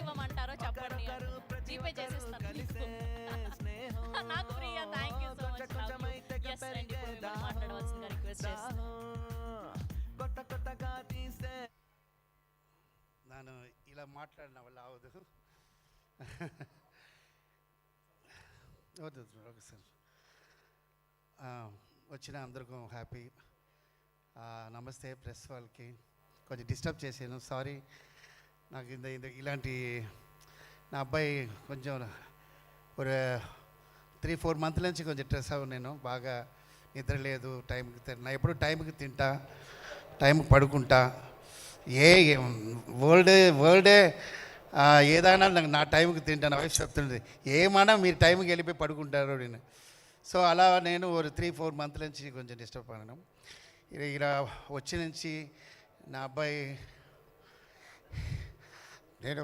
ఇవ్వమంటారో చెప్పండి. జీపే చేసేస్తాను నాకు Priya. Thank you so much. Yes అండి, ఇప్పుడు మాట్లాడవలసిందిగా రిక్వెస్ట్ చేస్తాను. ನಾನು ఇలా మాట్లాడిన వల్ల అవదు. Okay sir. వచ్చిన అందరికీ హ్యాపీ. నమస్తే ప్రెస్ వాళ్ళకి. కొంచెం డిస్టర్బ్ చేశాను, సారీ. నాకు ఇలాంటి నా అబ్బాయి కొంచెం ఒక 3-4 మంత్ల నుంచి కొంచెం స్ట్రెస్ అవ్వను. నేను బాగా నిద్ర లేదు, టైంకి నా ఎప్పుడు టైంకి తింటా, టైంకి పడుకుంటా. వరల్డే ఏదైనా నాకు నా టైంకి తింటాను. వైఫ్ చెప్తుంటుంది, ఏమన్నా మీరు టైంకి వెళ్ళిపోయి పడుకుంటారు నేను. సో అలా నేను ఒక 3-4 మంత్ల నుంచి కొంచెం డిస్టర్బ్ అయ్యాను. ఇలా వచ్చి నుంచి నా అబ్బాయి నేను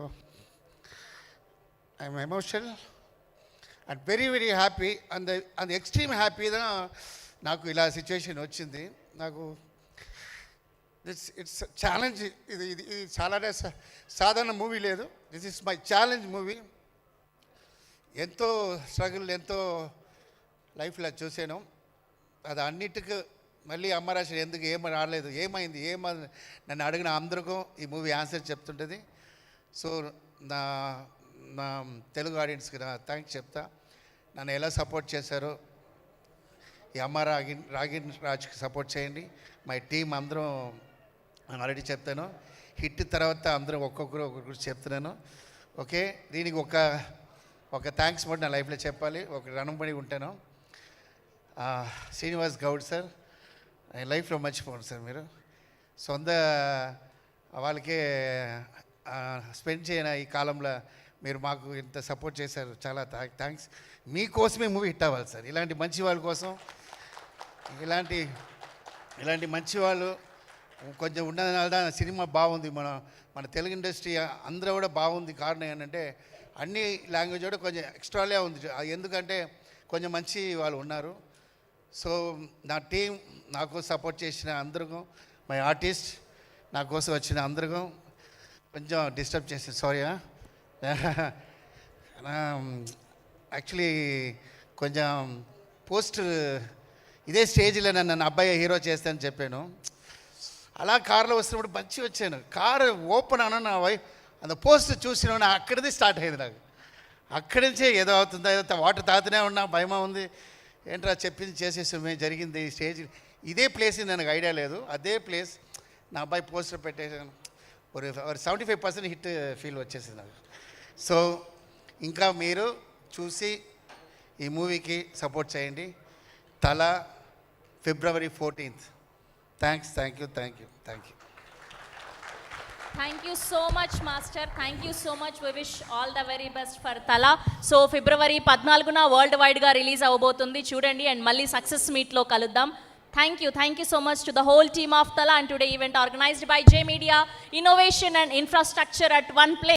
I'm emotional and very very happy. And extreme హ్యాపీగా నాకు ఇలా సిచ్యువేషన్ వచ్చింది. నాకు ఇట్స్ ఛాలెంజ్. ఇది చాలా సాధారణ మూవీ లేదు. This is my challenge movie. ఎంతో స్ట్రగుల్, ఎంతో లైఫ్లో చూసాను. అది అన్నిటికీ మళ్ళీ అమ్మరాశి ఎందుకు ఏమి రాలేదు, ఏమైంది నన్ను అడిగిన అందరికీ ఈ మూవీ ఆన్సర్ చెప్తుంటుంది. సో నా తెలుగు ఆడియన్స్కి నా థ్యాంక్స్ చెప్తా. నన్ను ఎలా సపోర్ట్ చేశారో ఈ అమ్మ రాగిన్ రాజ్కి సపోర్ట్ చేయండి. మై టీం అందరం ఆల్రెడీ చెప్తాను. హిట్ తర్వాత అందరూ ఒక్కొక్కరు చెప్తున్నాను. ఓకే, దీనికి ఒక థ్యాంక్స్ కూడా నా లైఫ్లో చెప్పాలి. ఒక రణపడి ఉంటాను. శ్రీనివాస్ గౌడ్ సార్, లైఫ్లో మర్చిపోండి సార్. మీరు సొంత వాళ్ళకే స్పెండ్ చేయన ఈ కాలంలో మీరు మాకు ఇంత సపోర్ట్ చేశారు, చాలా థ్యాంక్స్. మీకోసమే మూవీ హిట్ అవ్వాలి సార్. ఇలాంటి మంచి వాళ్ళ కోసం, ఇలాంటి మంచి వాళ్ళు కొంచెం ఉండడం వల్ల సినిమా బాగుంది. మన తెలుగు ఇండస్ట్రీ అందరూ కూడా బాగుంది. కారణం ఏంటంటే అన్ని లాంగ్వేజ్ కూడా కొంచెం ఎక్స్ట్రాలే ఉంది. ఎందుకంటే కొంచెం మంచి వాళ్ళు ఉన్నారు. సో నా టీం నాకు సపోర్ట్ చేసిన అందరికీ, మై ఆర్టిస్ట్ నా కోసం వచ్చిన అందరికీ కొంచెం డిస్టర్బ్ చేసి సారీ. యాక్చువల్లీ కొంచెం పోస్ట్ ఇదే స్టేజ్లో నన్ను అబ్బాయి హీరో చేస్తానని చెప్పాను. అలా కారులో వస్తున్నప్పుడు మంచి వచ్చాను. కారు ఓపెన్ అన్న నా వైఫ్ అంత పోస్ట్ చూసిన అక్కడిది స్టార్ట్ అయింది. నాకు అక్కడి నుంచే ఏదో అవుతుందో ఏదో వాటర్ తాగుతూనే ఉన్నా, భయమా ఉంది. ఏంట్రా చెప్పింది చేసేసామే, జరిగింది ఈ స్టేజ్. ఇదే ప్లేస్ నాకు ఐడియా లేదు. అదే ప్లేస్ నా అబ్బాయి పోస్టర్ పెట్టేసాను. ఒక 75% హిట్ ఫీల్ వచ్చేసింది నాకు. సో ఇంకా మీరు చూసి ఈ మూవీకి సపోర్ట్ చేయండి. తల February 14th. Thank you. Thank you so much, Master. Thank you so much. We wish all the very best for Tala. So February 14న వరల్డ్ వైడ్గా రిలీజ్ అవ్వబోతుంది, చూడండి. అండ్ మళ్ళీ సక్సెస్ మీట్లో కలుద్దాం. Thank you so much to the whole team of Tala and today event organized by J Media Innovation and Infrastructure at one place.